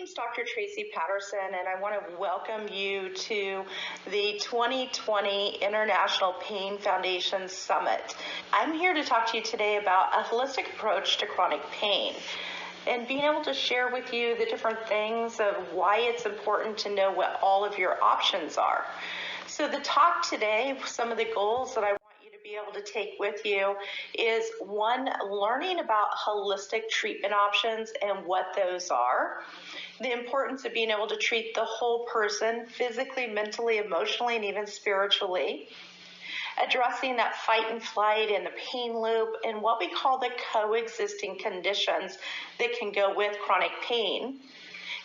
name's Dr. Traci Patterson, and I want to welcome you to the 2020 International Pain Foundation Summit. I'm here to talk to you today about a holistic approach to chronic pain and being able to share with you the different things of why it's important to know what all of your options are. So the talk today, some of the goals that I want you to be able to take with you is, one, learning about holistic treatment options and what those are, the importance of being able to treat the whole person physically, mentally, emotionally, and even spiritually, addressing that fight and flight and the pain loop and what we call the coexisting conditions that can go with chronic pain,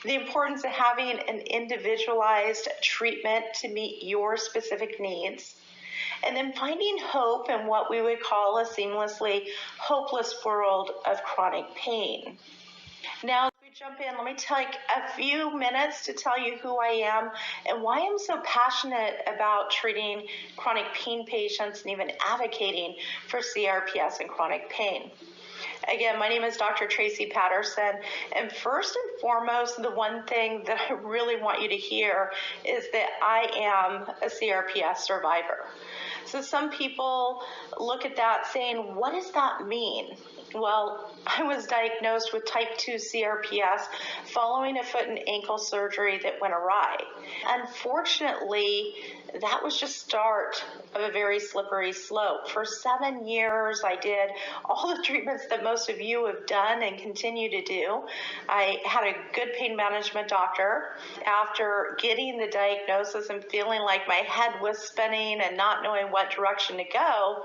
the importance of having an individualized treatment to meet your specific needs, and then finding hope in what we would call a seamlessly hopeless world of chronic pain. Now, as we jump in, let me take a few minutes to tell you who I am and why I'm so passionate about treating chronic pain patients and even advocating for CRPS and chronic pain. Again, my name is Dr. Traci Patterson, and first and foremost, the one thing that I really want you to hear is that I am a CRPS survivor. So some people look at that saying, what does that mean? Well, I was diagnosed with type 2 CRPS following a foot and ankle surgery that went awry. Unfortunately, that was just start of a very slippery slope. For 7 years, I did all the treatments that most of you have done and continue to do. I had a good pain management doctor. After getting the diagnosis and feeling like my head was spinning and not knowing what direction to go,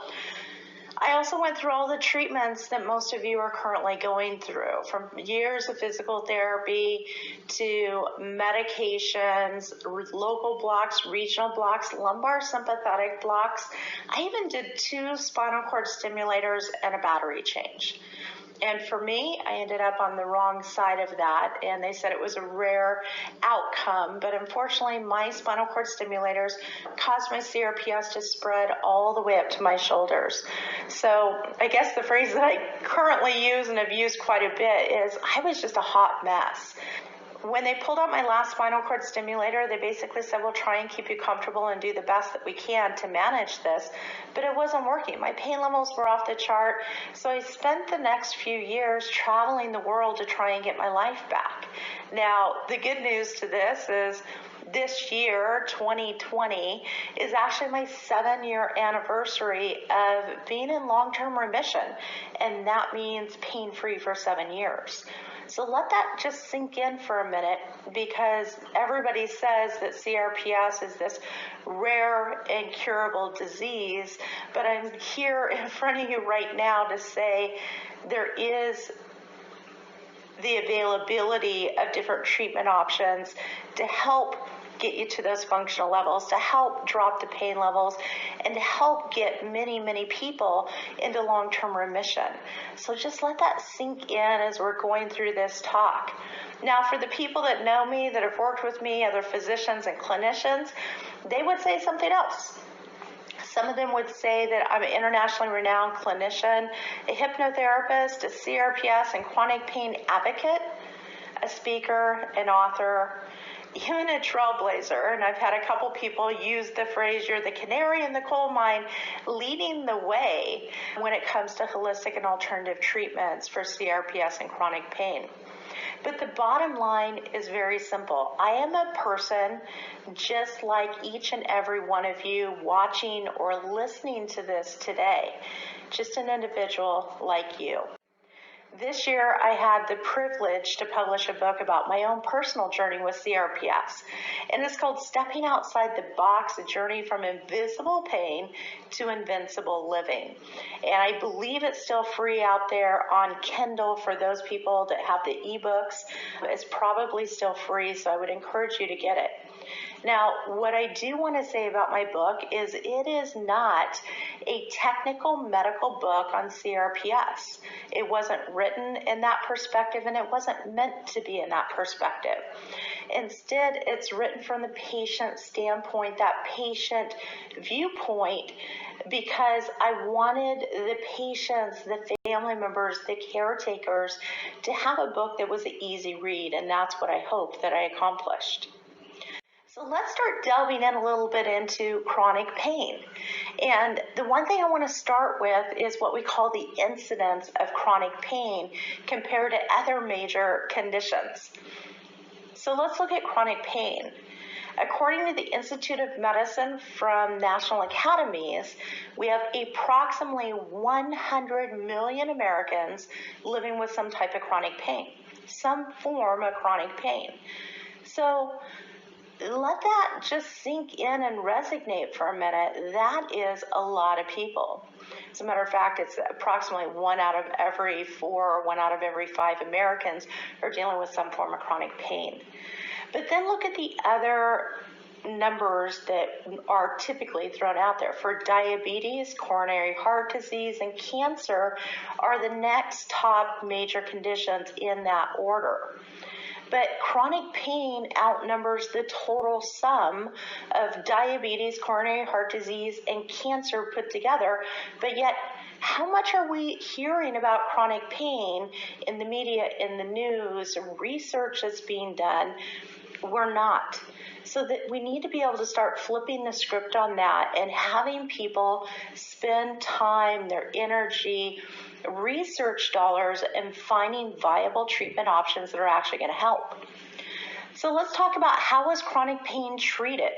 I also went through all the treatments that most of you are currently going through, from years of physical therapy to medications, local blocks, regional blocks, lumbar sympathetic blocks. I even did 2 spinal cord stimulators and a battery change. And for me, I ended up on the wrong side of that, and they said it was a rare outcome. But unfortunately, my spinal cord stimulators caused my CRPS to spread all the way up to my shoulders. So I guess the phrase that I currently use and have used quite a bit is, I was just a hot mess. When they pulled out my last spinal cord stimulator, they basically said, we'll try and keep you comfortable and do the best that we can to manage this. But it wasn't working. My pain levels were off the chart. So I spent the next few years traveling the world to try and get my life back. Now, the good news to this is, this year, 2020, is actually my 7-year anniversary of being in long-term remission. And that means pain-free for 7 years. So let that just sink in for a minute, because everybody says that CRPS is this rare and curable disease, but I'm here in front of you right now to say there is the availability of different treatment options to help get you to those functional levels, to help drop the pain levels, and to help get many, many people into long-term remission. So just let that sink in as we're going through this talk. Now, for the people that know me, that have worked with me, other physicians and clinicians, they would say something else. Some of them would say that I'm an internationally renowned clinician, a hypnotherapist, a CRPS and chronic pain advocate, a speaker, an author, even a trailblazer. And I've had a couple people use the phrase, you're the canary in the coal mine, leading the way when it comes to holistic and alternative treatments for CRPS and chronic pain. But the bottom line is very simple. I am a person just like each and every one of you watching or listening to this today, just an individual like you. This year, I had the privilege to publish a book about my own personal journey with CRPS, and it's called Stepping Outside the Box, A Journey from Invisible Pain to Invincible Living. And I believe it's still free out there on Kindle for those people that have the ebooks. It's probably still free, so I would encourage you to get it. Now, what I do want to say about my book is it is not a technical medical book on CRPS. It wasn't written in that perspective, and it wasn't meant to be in that perspective. Instead, it's written from the patient standpoint, that patient viewpoint, because I wanted the patients, the family members, the caretakers to have a book that was an easy read, and that's what I hope that I accomplished. So let's start delving in a little bit into chronic pain. And the one thing I want to start with is what we call the incidence of chronic pain compared to other major conditions. So let's look at chronic pain. According to the Institute of Medicine from National Academies, we have approximately 100 million Americans living with some type of chronic pain, some form of chronic pain. So let that just sink in and resonate for a minute. That is a lot of people. As a matter of fact, it's approximately 1 out of every 4 or 1 out of every 5 Americans are dealing with some form of chronic pain. But then look at the other numbers that are typically thrown out there. For diabetes, coronary heart disease, and cancer are the next top major conditions in that order. But chronic pain outnumbers the total sum of diabetes, coronary heart disease, and cancer put together. But yet, how much are we hearing about chronic pain in the media, in the news, research that's being done? We're not. So that we need to be able to start flipping the script on that and having people spend time, their energy, research dollars, and finding viable treatment options that are actually going to help. So let's talk about how is chronic pain treated.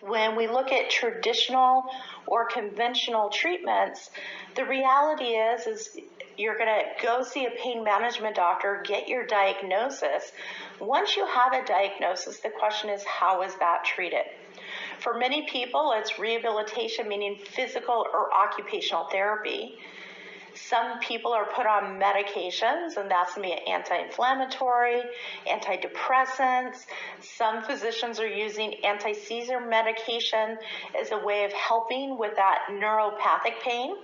When we look at traditional or conventional treatments, the reality is you're going to go see a pain management doctor, get your diagnosis. Once you have a diagnosis, the question is, how is that treated? For many people, it's rehabilitation, meaning physical or occupational therapy. Some people are put on medications, and that's going to be anti-inflammatory, antidepressants. Some physicians are using anti-seizure medication as a way of helping with that neuropathic pain.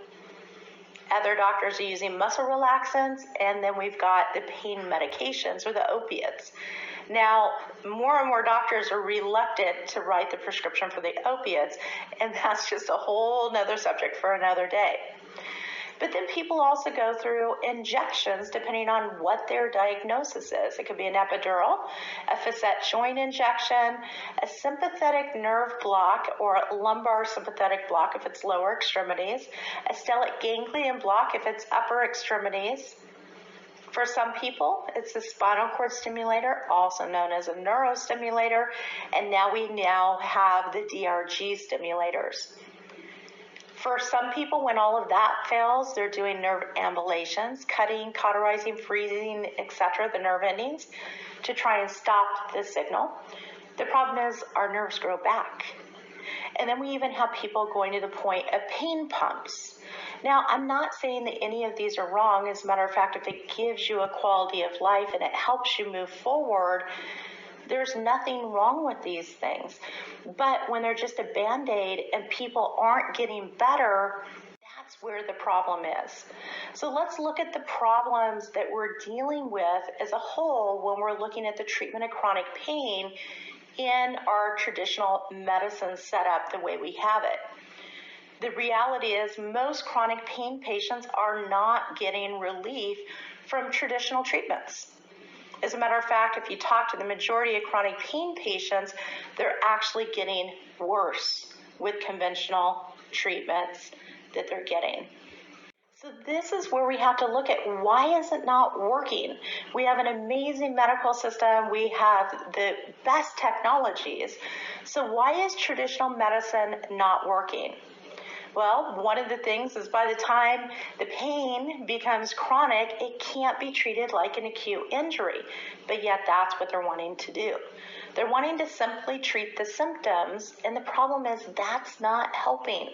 Other doctors are using muscle relaxants, and then we've got the pain medications or the opiates. Now, more and more doctors are reluctant to write the prescription for the opiates, and that's just a whole nother subject for another day. But then people also go through injections depending on what their diagnosis is. It could be an epidural, a facet joint injection, a sympathetic nerve block or a lumbar sympathetic block if it's lower extremities, a stellate ganglion block if it's upper extremities. For some people, it's a spinal cord stimulator, also known as a neurostimulator, and now we have the DRG stimulators. For some people, when all of that fails, they're doing nerve ambulations, cutting, cauterizing, freezing, etc., the nerve endings, to try and stop the signal. The problem is our nerves grow back. And then we even have people going to the point of pain pumps. Now, I'm not saying that any of these are wrong. As a matter of fact, if it gives you a quality of life and it helps you move forward, there's nothing wrong with these things. But when they're just a Band-Aid and people aren't getting better, that's where the problem is. So let's look at the problems that we're dealing with as a whole when we're looking at the treatment of chronic pain in our traditional medicine setup the way we have it. The reality is most chronic pain patients are not getting relief from traditional treatments. As a matter of fact, if you talk to the majority of chronic pain patients, they're actually getting worse with conventional treatments that they're getting. So this is where we have to look at why is it not working? We have an amazing medical system. We have the best technologies. So why is traditional medicine not working? Well, one of the things is by the time the pain becomes chronic, it can't be treated like an acute injury, but yet that's what they're wanting to do. They're wanting to simply treat the symptoms, and the problem is that's not helping.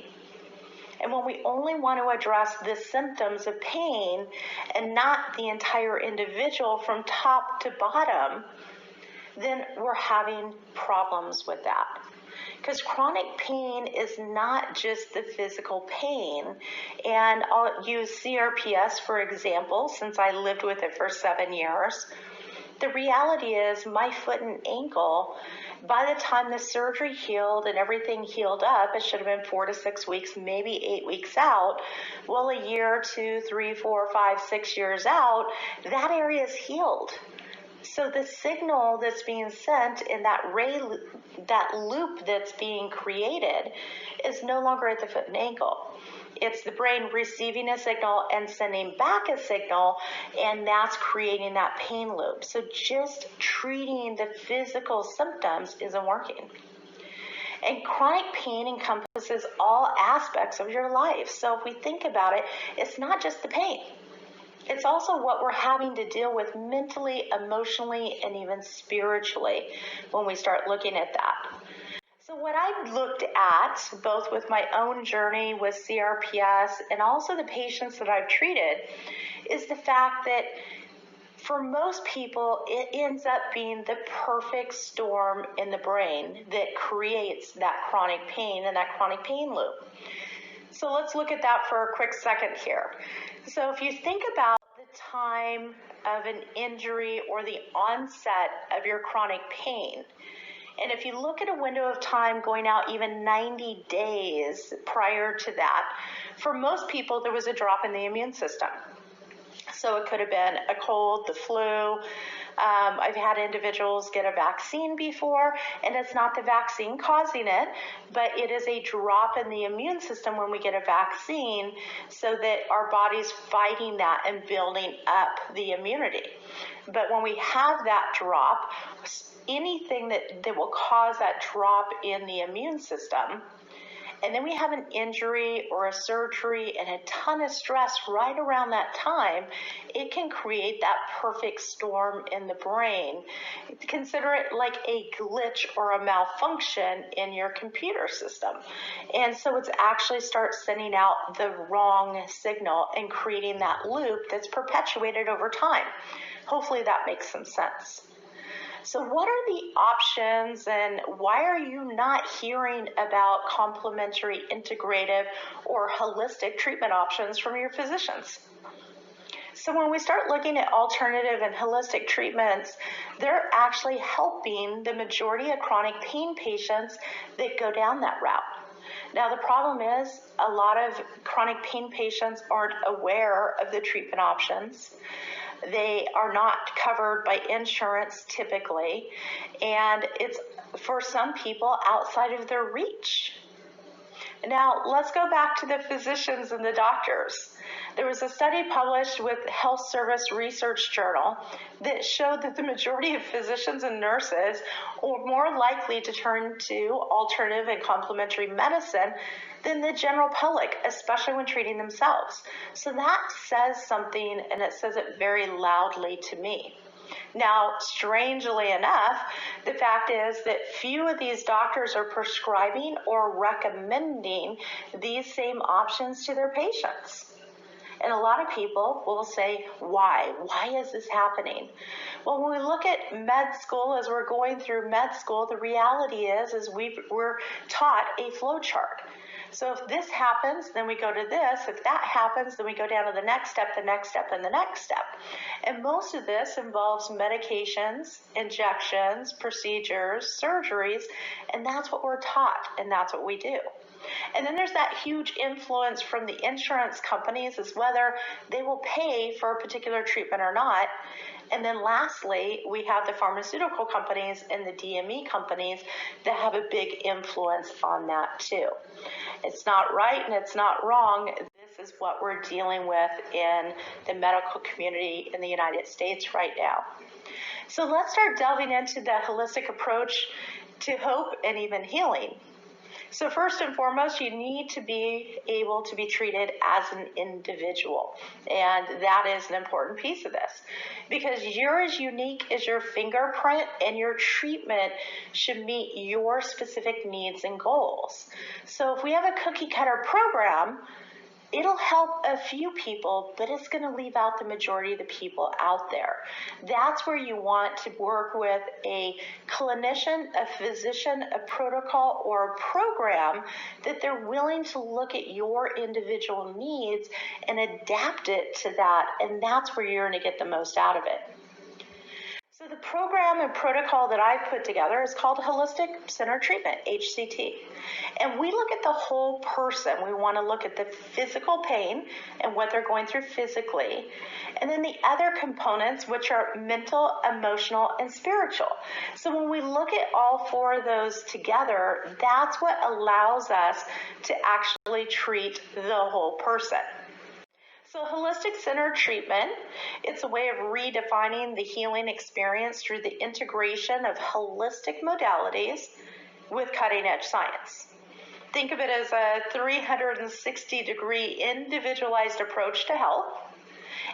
And when we only want to address the symptoms of pain and not the entire individual from top to bottom, then we're having problems with that. Because chronic pain is not just the physical pain. And I'll use CRPS, for example, since I lived with it for 7 years. The reality is my foot and ankle, by the time the surgery healed and everything healed up, it should have been 4 to 6 weeks, maybe 8 weeks out. Well, a year, 2, 3, 4, 5, 6 years out, that area is healed. So the signal that's being sent in that loop that's being created is no longer at the foot and ankle. It's the brain receiving a signal and sending back a signal, and that's creating that pain loop. So just treating the physical symptoms isn't working. And chronic pain encompasses all aspects of your life. So if we think about it, it's not just the pain. It's also what we're having to deal with mentally, emotionally, and even spiritually when we start looking at that. So what I've looked at, both with my own journey with CRPS and also the patients that I've treated, is the fact that for most people, it ends up being the perfect storm in the brain that creates that chronic pain and that chronic pain loop. So let's look at that for a quick second here. So if you think about the time of an injury or the onset of your chronic pain, and if you look at a window of time going out even 90 days prior to that, for most people there was a drop in the immune system. So it could have been a cold, the flu. I've had individuals get a vaccine before, and it's not the vaccine causing it, but it is a drop in the immune system when we get a vaccine so that our body's fighting that and building up the immunity. But when we have that drop, anything that will cause that drop in the immune system, and then we have an injury or a surgery and a ton of stress right around that time, it can create that perfect storm in the brain. Consider it like a glitch or a malfunction in your computer system. And so it's actually starts sending out the wrong signal and creating that loop that's perpetuated over time. Hopefully that makes some sense. So what are the options, and why are you not hearing about complementary, integrative, or holistic treatment options from your physicians? So when we start looking at alternative and holistic treatments, they're actually helping the majority of chronic pain patients that go down that route. Now, the problem is a lot of chronic pain patients aren't aware of the treatment options. They are not covered by insurance typically, and it's for some people outside of their reach. Now, let's go back to the physicians and the doctors. There was a study published with Health Service Research Journal that showed that the majority of physicians and nurses are more likely to turn to alternative and complementary medicine than the general public, especially when treating themselves. So that says something, and it says it very loudly to me. Now, strangely enough, the fact is that few of these doctors are prescribing or recommending these same options to their patients. And a lot of people will say, why? Why is this happening? Well, when we look at med school, as we're going through med school, the reality is we're taught a flow chart. So if this happens, then we go to this. If that happens, then we go down to the next step, the next step, and the next step. And most of this involves medications, injections, procedures, surgeries, and that's what we're taught, and that's what we do. And then there's that huge influence from the insurance companies as whether they will pay for a particular treatment or not. And then lastly, we have the pharmaceutical companies and the DME companies that have a big influence on that too. It's not right and it's not wrong. This is what we're dealing with in the medical community in the United States right now. So let's start delving into the holistic approach to hope and even healing. So first and foremost, you need to be able to be treated as an individual. And that is an important piece of this because you're as unique as your fingerprint, and your treatment should meet your specific needs and goals. So if we have a cookie cutter program, It'll help a few people, but it's going to leave out the majority of the people out there. That's where you want to work with a clinician, a physician, a protocol, or a program that they're willing to look at your individual needs and adapt it to that, and that's where you're going to get the most out of it. So the program and protocol that I've put together is called Holistic Center Treatment, HCT. And we look at the whole person. We want to look at the physical pain and what they're going through physically. And then the other components, which are mental, emotional, and spiritual. So when we look at all four of those together, that's what allows us to actually treat the whole person. So holistic center treatment, it's a way of redefining the healing experience through the integration of holistic modalities with cutting-edge science. Think of it as a 360-degree individualized approach to health,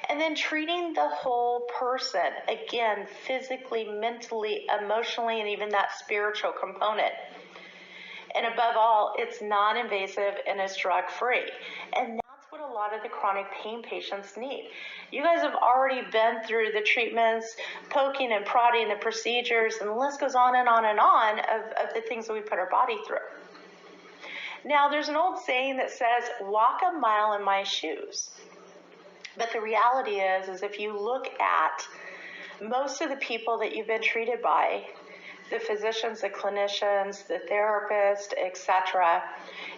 and then treating the whole person, again, physically, mentally, emotionally, and even that spiritual component. And above all, it's non-invasive and it's drug-free. And what a lot of the chronic pain patients need. You guys have already been through the treatments, poking and prodding, the procedures, and the list goes on and on and on of the things that we put our body through. Now, there's an old saying that says, walk a mile in my shoes. But the reality is if you look at most of the people that you've been treated by, the physicians, the clinicians, the therapists, etc.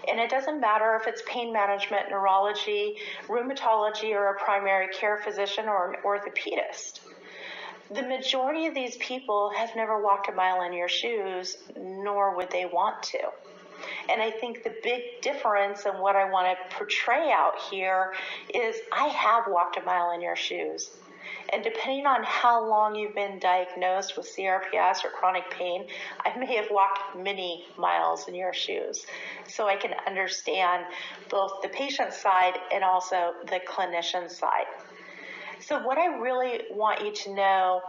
And it doesn't matter if it's pain management, neurology, rheumatology, or a primary care physician or an orthopedist. The majority of these people have never walked a mile in your shoes, nor would they want to. And I think the big difference and what I want to portray out here is I have walked a mile in your shoes. And depending on how long you've been diagnosed with CRPS or chronic pain, I may have walked many miles in your shoes. So I can understand both the patient side and also the clinician side. So what I really want you to know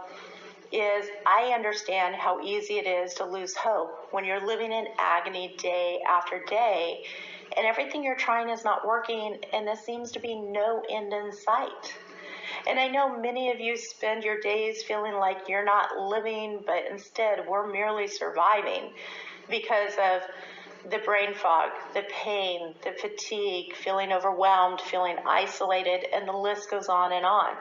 is I understand how easy it is to lose hope when you're living in agony day after day and everything you're trying is not working and there seems to be no end in sight. And I know many of you spend your days feeling like you're not living, but instead we're merely surviving because of the brain fog, the pain, the fatigue, feeling overwhelmed, feeling isolated, and the list goes on and on.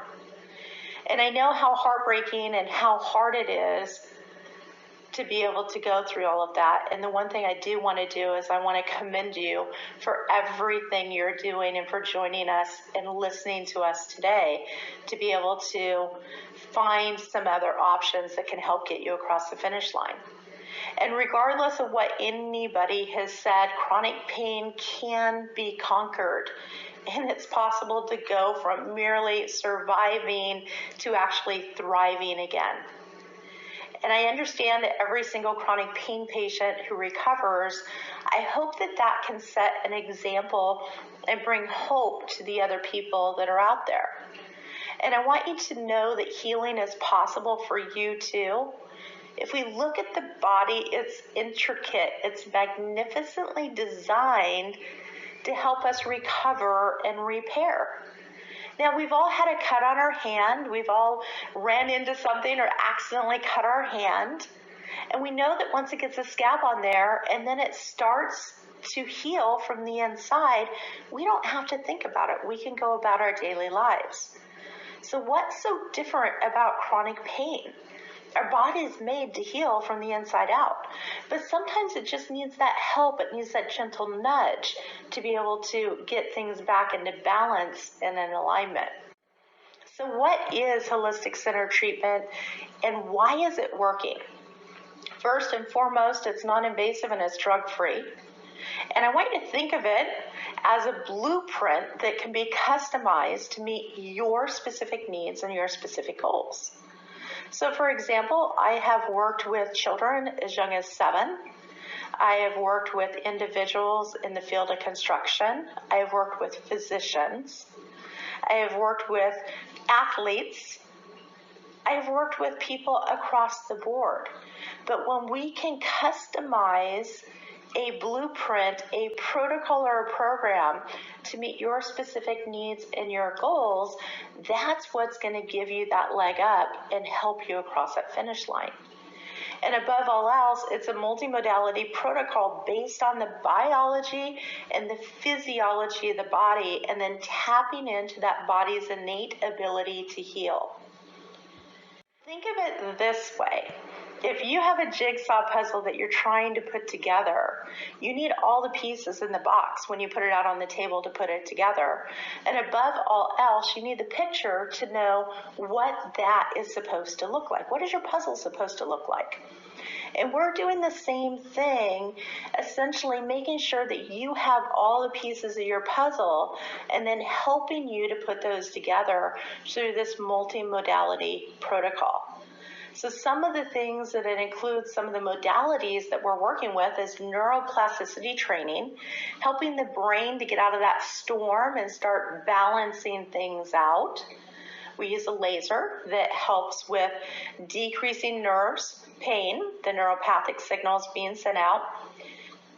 And I know how heartbreaking and how hard it is to be able to go through all of that. And the one thing I do want to do is I want to commend you for everything you're doing and for joining us and listening to us today to be able to find some other options that can help get you across the finish line. And regardless of what anybody has said, chronic pain can be conquered. And it's possible to go from merely surviving to actually thriving again. And I understand that every single chronic pain patient who recovers, I hope that that can set an example and bring hope to the other people that are out there. And I want you to know that healing is possible for you too. If we look at the body, it's intricate, it's magnificently designed to help us recover and repair. Now, we've all had a cut on our hand. We've all ran into something or accidentally cut our hand. And we know that once it gets a scab on there and then it starts to heal from the inside, we don't have to think about it. We can go about our daily lives. So what's so different about chronic pain? Our body is made to heal from the inside out. But sometimes it just needs that help. It needs that gentle nudge to be able to get things back into balance and in alignment. So what is holistic center treatment and why is it working? First and foremost, it's non-invasive and it's drug-free. And I want you to think of it as a blueprint that can be customized to meet your specific needs and your specific goals. So for example, I have worked with children as young as 7. I have worked with individuals in the field of construction. I have worked with physicians. I have worked with athletes. I have worked with people across the board. But when we can customize a blueprint, a protocol, or a program to meet your specific needs and your goals, that's what's going to give you that leg up and help you across that finish line. And above all else, it's a multimodality protocol based on the biology and the physiology of the body, and then tapping into that body's innate ability to heal. Think of it this way. If you have a jigsaw puzzle that you're trying to put together, you need all the pieces in the box when you put it out on the table to put it together. And above all else, you need the picture to know what that is supposed to look like. What is your puzzle supposed to look like? And we're doing the same thing, essentially making sure that you have all the pieces of your puzzle and then helping you to put those together through this multimodality protocol. So some of the things that it includes, some of the modalities that we're working with is neuroplasticity training, helping the brain to get out of that storm and start balancing things out. We use a laser that helps with decreasing nerves, pain, the neuropathic signals being sent out,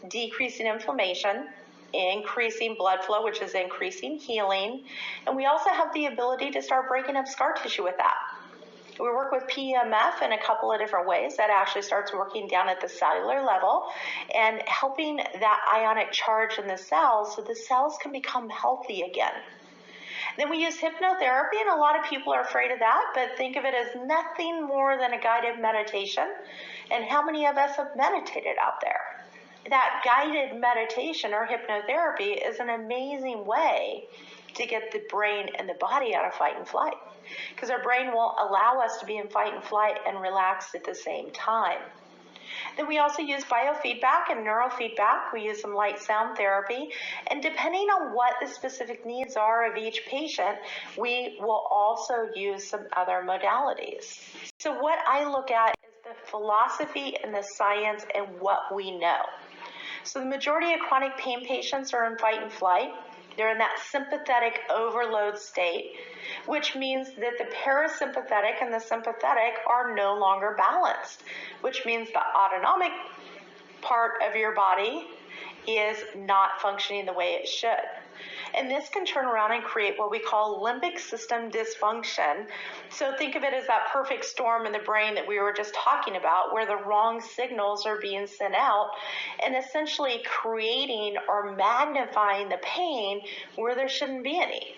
decreasing inflammation, increasing blood flow, which is increasing healing, and we also have the ability to start breaking up scar tissue with that. We work with PEMF in a couple of different ways. That actually starts working down at the cellular level and helping that ionic charge in the cells so the cells can become healthy again. Then we use hypnotherapy, and a lot of people are afraid of that, but think of it as nothing more than a guided meditation. And how many of us have meditated out there? That guided meditation or hypnotherapy is an amazing way to get the brain and the body out of fight and flight, because our brain won't allow us to be in fight and flight and relaxed at the same time. Then we also use biofeedback and neurofeedback. We use some light sound therapy. And depending on what the specific needs are of each patient, we will also use some other modalities. So what I look at is the philosophy and the science and what we know. So the majority of chronic pain patients are in fight and flight. They're in that sympathetic overload state, which means that the parasympathetic and the sympathetic are no longer balanced, which means the autonomic part of your body is not functioning the way it should. And this can turn around and create what we call limbic system dysfunction. So think of it as that perfect storm in the brain that we were just talking about, where the wrong signals are being sent out and essentially creating or magnifying the pain where there shouldn't be any.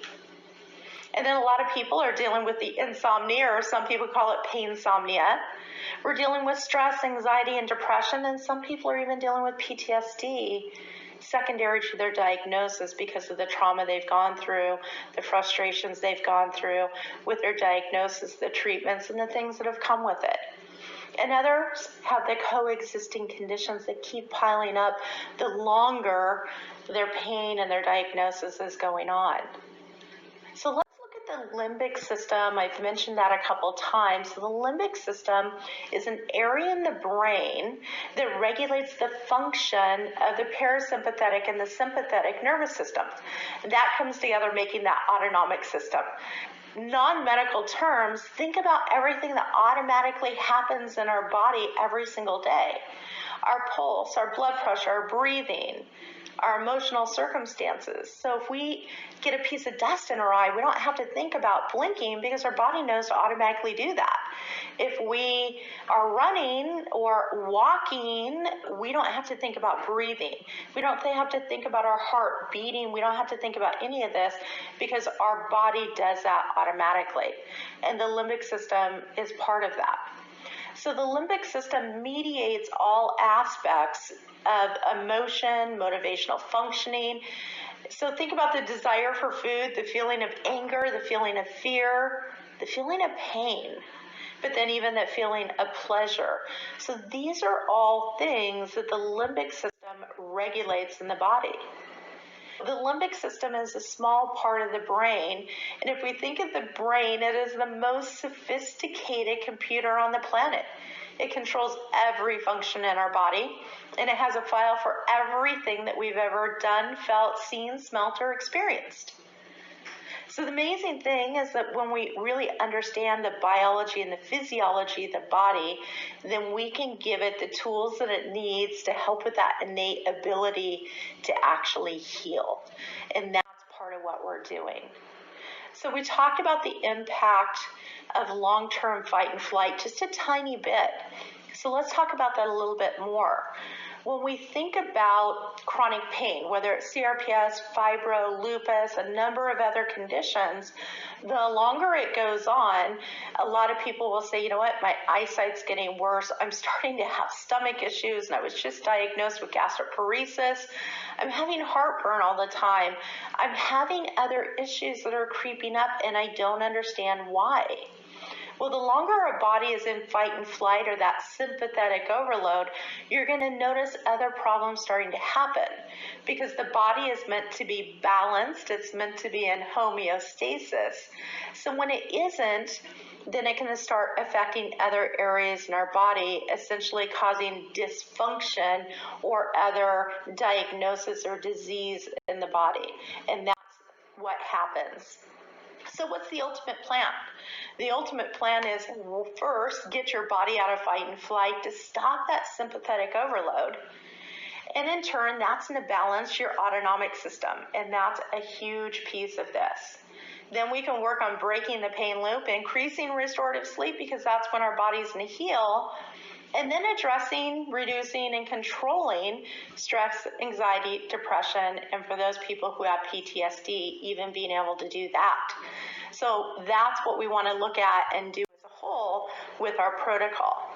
And then a lot of people are dealing with the insomnia, or some people call it painsomnia. We're dealing with stress, anxiety, and depression, and some people are even dealing with PTSD secondary to their diagnosis because of the trauma they've gone through, the frustrations they've gone through with their diagnosis, the treatments, and the things that have come with it. And others have the coexisting conditions that keep piling up the longer their pain and their diagnosis is going on. So let's look at the limbic system. I've mentioned that a couple times. So the limbic system is an area in the brain that regulates the function of the parasympathetic and the sympathetic nervous system. That comes together making that autonomic system. Non-medical terms, think about everything that automatically happens in our body every single day. Our pulse, our blood pressure, our breathing, our emotional circumstances. So if we get a piece of dust in our eye, we don't have to think about blinking because our body knows to automatically do that. If we are running or walking, we don't have to think about breathing. We don't have to think about our heart beating. We don't have to think about any of this because our body does that automatically. And the limbic system is part of that. So the limbic system mediates all aspects of emotion, motivational functioning. So think about the desire for food, the feeling of anger, the feeling of fear, the feeling of pain, but then even that feeling of pleasure. So these are all things that the limbic system regulates in the body. The limbic system is a small part of the brain, and if we think of the brain, it is the most sophisticated computer on the planet. It controls every function in our body, and it has a file for everything that we've ever done, felt, seen, smelt, or experienced. So the amazing thing is that when we really understand the biology and the physiology of the body, then we can give it the tools that it needs to help with that innate ability to actually heal. And that's part of what we're doing. So we talked about the impact of long-term fight and flight just a tiny bit. So let's talk about that a little bit more. When we think about chronic pain, whether it's CRPS, fibro, lupus, a number of other conditions, the longer it goes on, a lot of people will say, you know what, my eyesight's getting worse. I'm starting to have stomach issues, and I was just diagnosed with gastroparesis. I'm having heartburn all the time. I'm having other issues that are creeping up, and I don't understand why. Well, the longer our body is in fight and flight or that sympathetic overload, you're going to notice other problems starting to happen because the body is meant to be balanced. It's meant to be in homeostasis. So when it isn't, then it can start affecting other areas in our body, essentially causing dysfunction or other diagnosis or disease in the body. And that's what happens. So what's the ultimate plan? The ultimate plan is, first, get your body out of fight and flight to stop that sympathetic overload. And in turn, that's going to balance your autonomic system. And that's a huge piece of this. Then we can work on breaking the pain loop, increasing restorative sleep, because that's when our body's going to heal. And then addressing, reducing, and controlling stress, anxiety, depression, and for those people who have PTSD, even being able to do that. So that's what we want to look at and do as a whole with our protocol.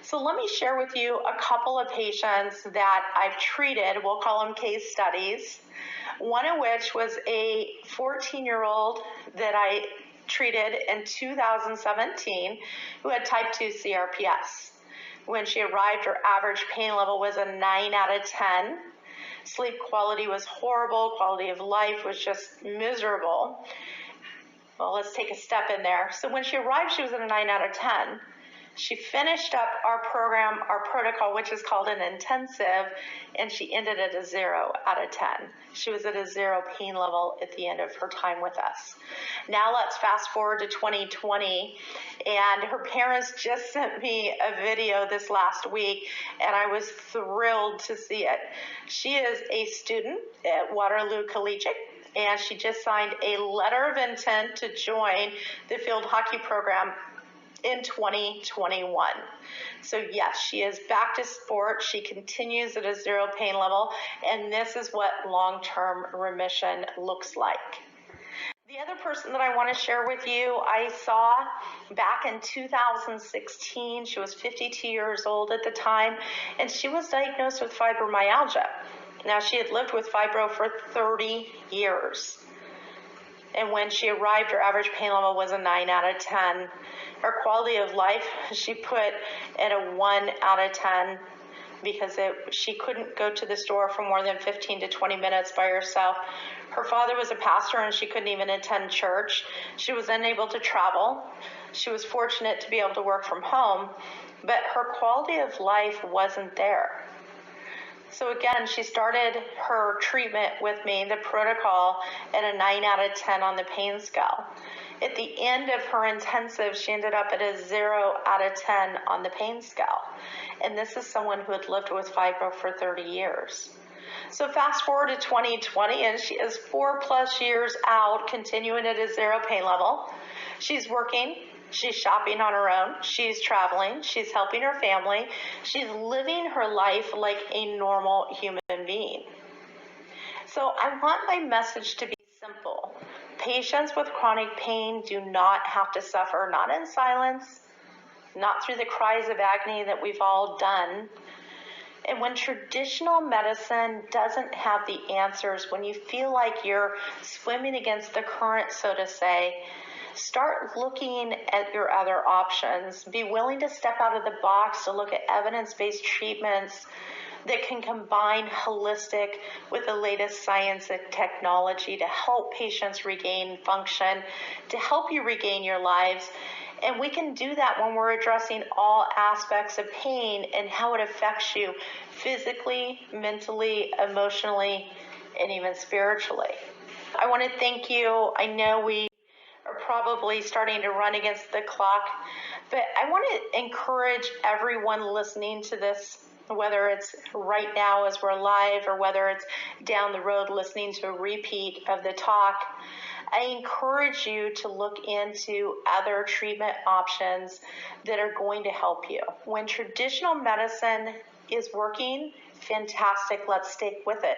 So let me share with you a couple of patients that I've treated. We'll call them case studies. One of which was a 14-year-old that I treated in 2017 who had type 2 CRPS. When she arrived, her average pain level was a 9 out of 10. Sleep quality was horrible. Quality of life was just miserable. Well, let's take a step in there. So when she arrived, she was at a 9 out of 10. She finished up our program, our protocol, which is called an intensive, and she ended at a 0 out of 10. She was at a 0 pain level at the end of her time with us. Now let's fast forward to 2020, and her parents just sent me a video this last week, and I was thrilled to see it. She is a student at Waterloo Collegiate, and she just signed a letter of intent to join the field hockey program in 2021. So yes, she is back to sport. She continues at a 0 pain level, and this is what long-term remission looks like. The other person that I want to share with you, I saw back in 2016. She was 52 years old at the time, and she was diagnosed with fibromyalgia. Now, she had lived with fibro for 30 years. And when she arrived, her average pain level was a 9 out of 10. Her quality of life, she put at a 1 out of 10 because she couldn't go to the store for more than 15 to 20 minutes by herself. Her father was a pastor and she couldn't even attend church. She was unable to travel. She was fortunate to be able to work from home, but her quality of life wasn't there. So again, she started her treatment with me, the protocol, at a 9 out of 10 on the pain scale. At the end of her intensive, she ended up at a 0 out of 10 on the pain scale. And this is someone who had lived with fibro for 30 years. So fast forward to 2020, and she is 4+ years out, continuing at a 0 pain level. She's working. She's shopping on her own. She's traveling. She's helping her family. She's living her life like a normal human being. So I want my message to be simple. Patients with chronic pain do not have to suffer, not in silence, not through the cries of agony that we've all done. And when traditional medicine doesn't have the answers, when you feel like you're swimming against the current, so to say, start looking at your other options. Be willing to step out of the box to look at evidence-based treatments that can combine holistic with the latest science and technology to help patients regain function, to help you regain your lives. And we can do that when we're addressing all aspects of pain and how it affects you physically, mentally, emotionally, and even spiritually. I want to thank you. I know we are probably starting to run against the clock, but I want to encourage everyone listening to this, whether it's right now as we're live or whether it's down the road listening to a repeat of the talk. I encourage you to look into other treatment options that are going to help you. When traditional medicine is working, fantastic, let's stick with it.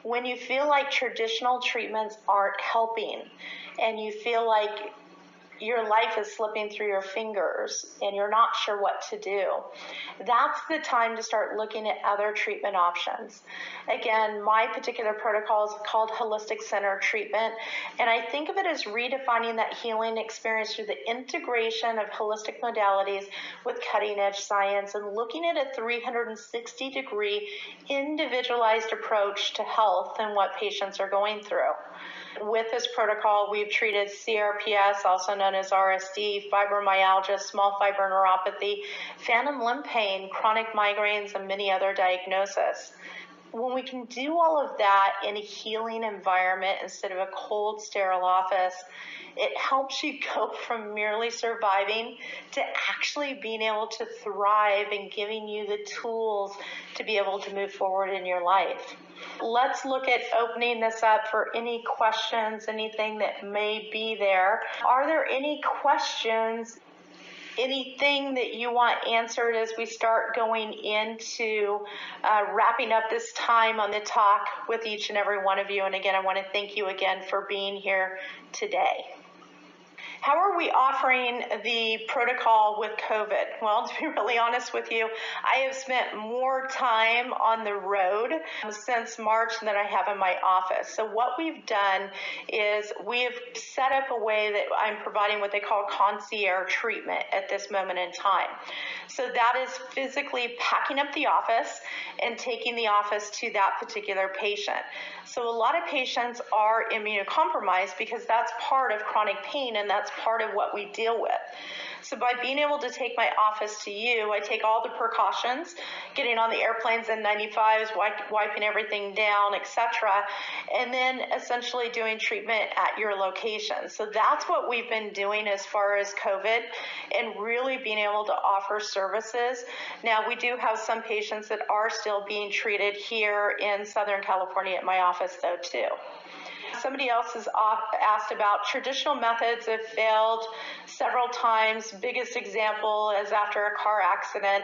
When you feel like traditional treatments aren't helping and you feel like your life is slipping through your fingers and you're not sure what to do, that's the time to start looking at other treatment options. Again, my particular protocol is called Holistic Center Treatment, and I think of it as redefining that healing experience through the integration of holistic modalities with cutting-edge science and looking at a 360-degree individualized approach to health and what patients are going through. With this protocol, we've treated CRPS, also known as RSD, fibromyalgia, small fiber neuropathy, phantom limb pain, chronic migraines, and many other diagnoses. When we can do all of that in a healing environment instead of a cold, sterile office, it helps you go from merely surviving to actually being able to thrive and giving you the tools to be able to move forward in your life. Let's look at opening this up for any questions, anything that may be there. Are there any questions? Anything that you want answered as we start going into wrapping up this time on the talk with each and every one of you? And again, I want to thank you again for being here today. How are we offering the protocol with COVID? Well, to be really honest with you, I have spent more time on the road since March than I have in my office. So what we've done is we have set up a way that I'm providing what they call Concierge Treatment at this moment in time. So that is physically packing up the office and taking the office to that particular patient. So a lot of patients are immunocompromised because that's part of chronic pain and that's part of what we deal with. So by being able to take my office to you, I take all the precautions, getting on the airplanes in 95s, wiping everything down, etc., and then essentially doing treatment at your location. So that's what we've been doing as far as COVID and really being able to offer services. Now, we do have some patients that are still being treated here in Southern California at my office, though, too. Somebody else has asked about traditional methods have failed several times. Biggest example is after a car accident.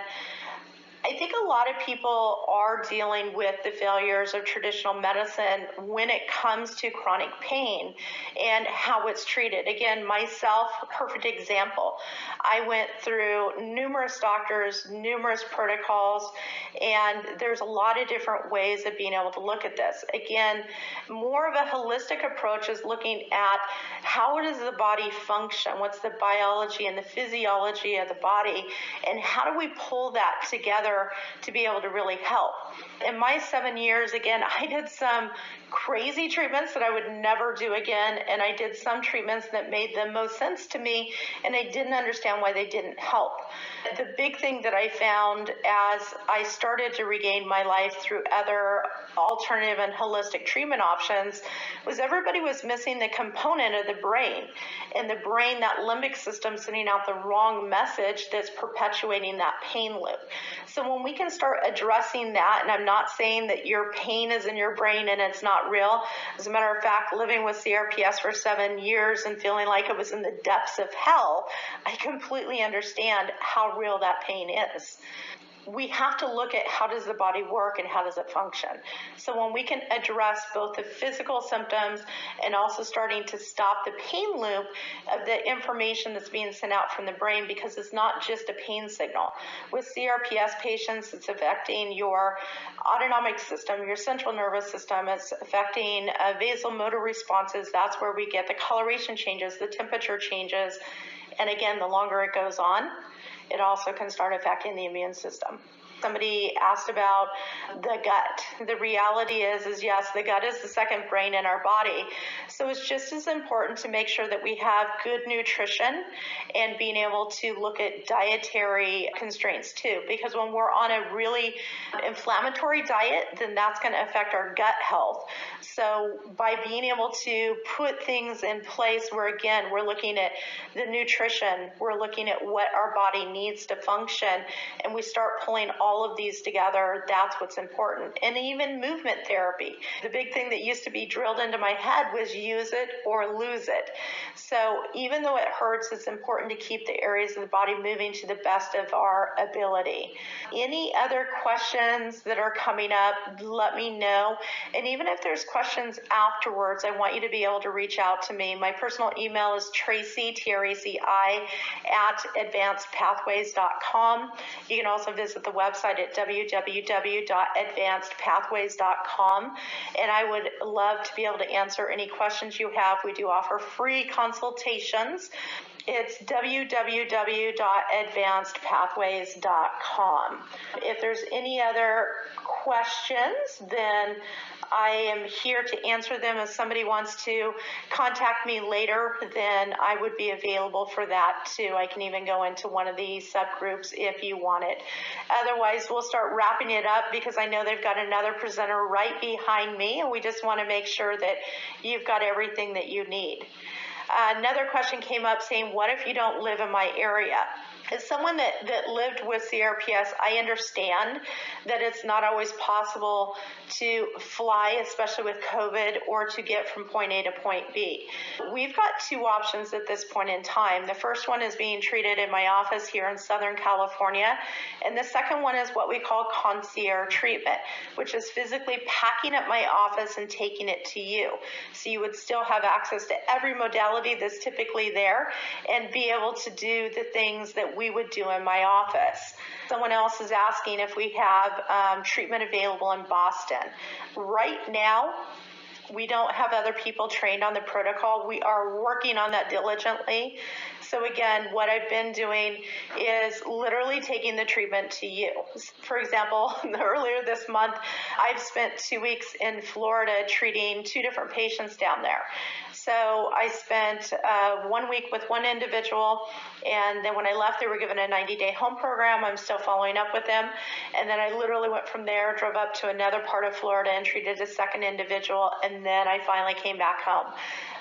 I think a lot of people are dealing with the failures of traditional medicine when it comes to chronic pain and how it's treated. Again, myself, perfect example. I went through numerous doctors, numerous protocols, and there's a lot of different ways of being able to look at this. Again, more of a holistic approach is looking at how does the body function, what's the biology and the physiology of the body, and how do we pull that together to be able to really help. In my 7 years, again, I did some crazy treatments that I would never do again, and I did some treatments that made the most sense to me, and I didn't understand why they didn't help. The big thing that I found as I started to regain my life through other alternative and holistic treatment options was everybody was missing the component of the brain, and the brain, that limbic system, sending out the wrong message that's perpetuating that pain loop. So when we can start addressing that, and I'm not saying that your pain is in your brain and it's not real. As a matter of fact, living with CRPS for 7 years and feeling like it was in the depths of hell, I completely understand how real that pain is. We have to look at how does the body work and how does it function. So when we can address both the physical symptoms and also starting to stop the pain loop of the information that's being sent out from the brain, because it's not just a pain signal. With CRPS patients, it's affecting your autonomic system, your central nervous system. It's affecting vasomotor responses. That's where we get the coloration changes, the temperature changes. And again, the longer it goes on, it also can start affecting the immune system. Somebody asked about the gut. The reality is yes, the gut is the second brain in our body. So it's just as important to make sure that we have good nutrition and being able to look at dietary constraints too. Because when we're on a really inflammatory diet, then that's going to affect our gut health. So by being able to put things in place where, again, we're looking at the nutrition, we're looking at what our body needs to function, and we start pulling all of these together, that's what's important. And even movement therapy. The big thing that used to be drilled into my head was use it or lose it. So even though it hurts, it's important to keep the areas of the body moving to the best of our ability. Any other questions that are coming up, let me know. And even if there's questions afterwards, I want you to be able to reach out to me. My personal email is Traci, Traci, at advancedpathways.com. You can also visit the website at www.advancedpathways.com. And I would love to be able to answer any questions you have. We do offer free consultations. It's www.advancedpathways.com. If there's any other questions, then I am here to answer them. If somebody wants to contact me later, then I would be available for that too. I can even go into one of the subgroups if you want it. Otherwise, we'll start wrapping it up because I know they've got another presenter right behind me, and we just want to make sure that you've got everything that you need. Another question came up saying, what if you don't live in my area? As someone that lived with CRPS, I understand that it's not always possible to fly, especially with COVID, or to get from point A to point B. We've got two options at this point in time. The first one is being treated in my office here in Southern California, and the second one is what we call Concierge Treatment, which is physically packing up my office and taking it to you. So you would still have access to every modality that's typically there and be able to do the things that we would do in my office. Someone else is asking if we have treatment available in Boston. Right now, we don't have other people trained on the protocol. We are working on that diligently. So again, what I've been doing is literally taking the treatment to you. For example, earlier this month, I've spent 2 weeks in Florida treating 2 different patients down there. So I spent 1 week with one individual, and then when I left, they were given a 90-day home program. I'm still following up with them. And then I literally went from there, drove up to another part of Florida and treated a second individual, and then I finally came back home.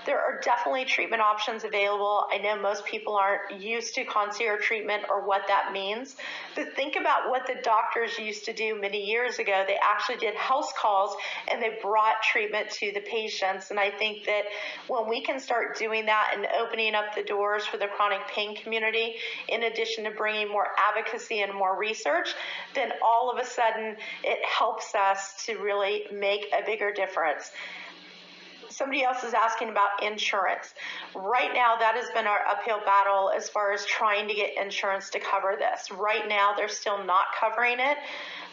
There are definitely treatment options available. I know most people aren't used to concierge treatment or what that means, but think about what the doctors used to do many years ago. They actually did house calls and they brought treatment to the patients. And I think that when we can start doing that and opening up the doors for the chronic pain community, in addition to bringing more advocacy and more research, then all of a sudden it helps us to really make a bigger difference. Somebody else is asking about insurance. Right now, that has been our uphill battle as far as trying to get insurance to cover this. Right now, they're still not covering it.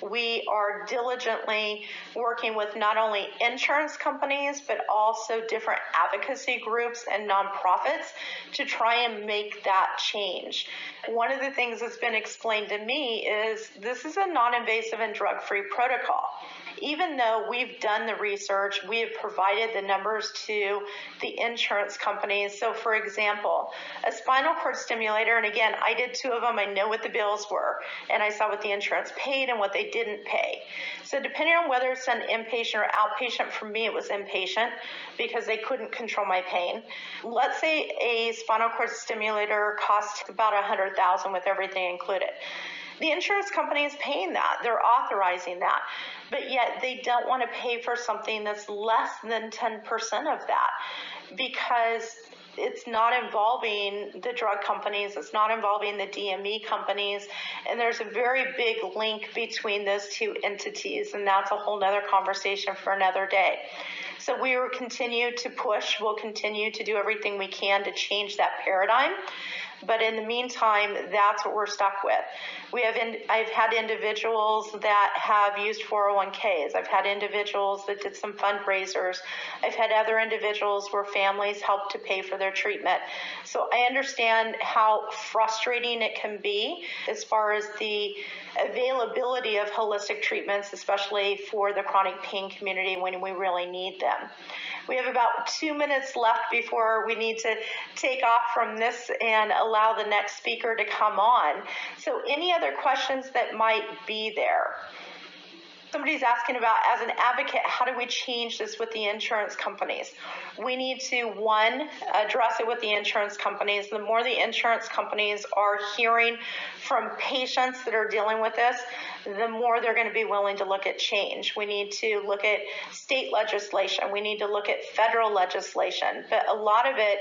We are diligently working with not only insurance companies, but also different advocacy groups and nonprofits to try and make that change. One of the things that's been explained to me is this is a non-invasive and drug-free protocol. Even though we've done the research, we have provided the numbers to the insurance companies. So for example, a spinal cord stimulator, and again, I did 2 of them, I know what the bills were, and I saw what the insurance paid and what they didn't pay. So depending on whether it's an inpatient or outpatient, for me it was inpatient because they couldn't control my pain. Let's say a spinal cord stimulator costs about $100,000 with everything included. The insurance company is paying that. They're authorizing that. But yet they don't want to pay for something that's less than 10% of that because it's not involving the drug companies, it's not involving the DME companies, and there's a very big link between those 2 entities, and that's a whole nother conversation for another day. So we will continue to push, we'll continue to do everything we can to change that paradigm. But in the meantime, that's what we're stuck with. I've had individuals that have used 401ks. I've had individuals that did some fundraisers. I've had other individuals where families helped to pay for their treatment. So I understand how frustrating it can be as far as the availability of holistic treatments, especially for the chronic pain community when we really need them. We have about 2 minutes left before we need to take off from this and allow the next speaker to come on. So any other questions that might be there? Somebody's asking about, as an advocate, how do we change this with the insurance companies? We need to, one, address it with the insurance companies. The more the insurance companies are hearing from patients that are dealing with this, the more they're going to be willing to look at change. We need to look at state legislation. We need to look at federal legislation. But a lot of it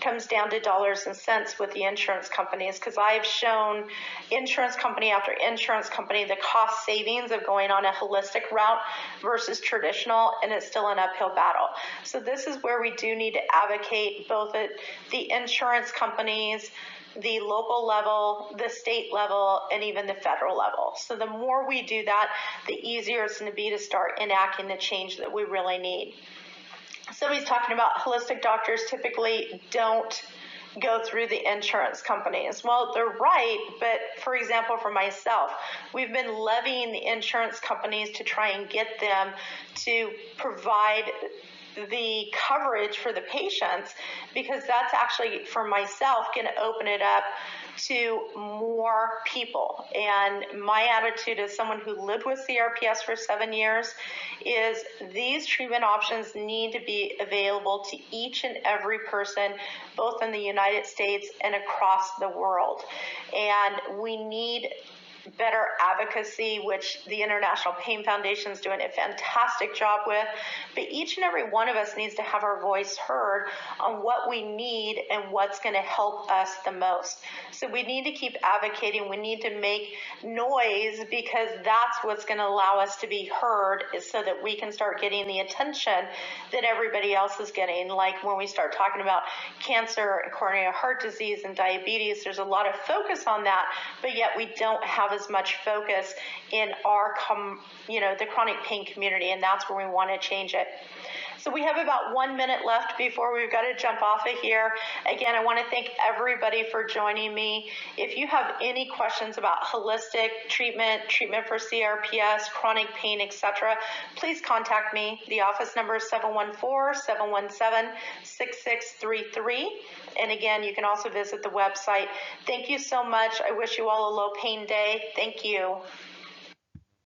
comes down to dollars and cents with the insurance companies, because I've shown insurance company after insurance company the cost savings of going on a holistic route versus traditional, and it's still an uphill battle. So this is where we do need to advocate both at the insurance companies, the local level, the state level, and even the federal level. So the more we do that, the easier it's going to be to start enacting the change that we really need. Somebody's talking about holistic doctors typically don't go through the insurance companies. Well, they're right, but for example, for myself, we've been levying the insurance companies to try and get them to provide the coverage for the patients, because that's actually, for myself, going to open it up to more people. And my attitude as someone who lived with CRPS for 7 years is these treatment options need to be available to each and every person, both in the United States and across the world. And we need better advocacy, which the International Pain Foundation is doing a fantastic job with. But each and every one of us needs to have our voice heard on what we need and what's going to help us the most. So we need to keep advocating. We need to make noise, because that's what's going to allow us to be heard, is so that we can start getting the attention that everybody else is getting. Like when we start talking about cancer and coronary heart disease and diabetes, there's a lot of focus on that, but yet we don't have as much focus in our, the chronic pain community, and that's where we want to change it. So we have about 1 minute left before we've got to jump off of here. Again, I want to thank everybody for joining me. If you have any questions about holistic treatment for CRPS, chronic pain, etc., please contact me. The office number is 714-717-6633. And again, you can also visit the website. Thank you so much. I wish you all a low pain day. Thank you.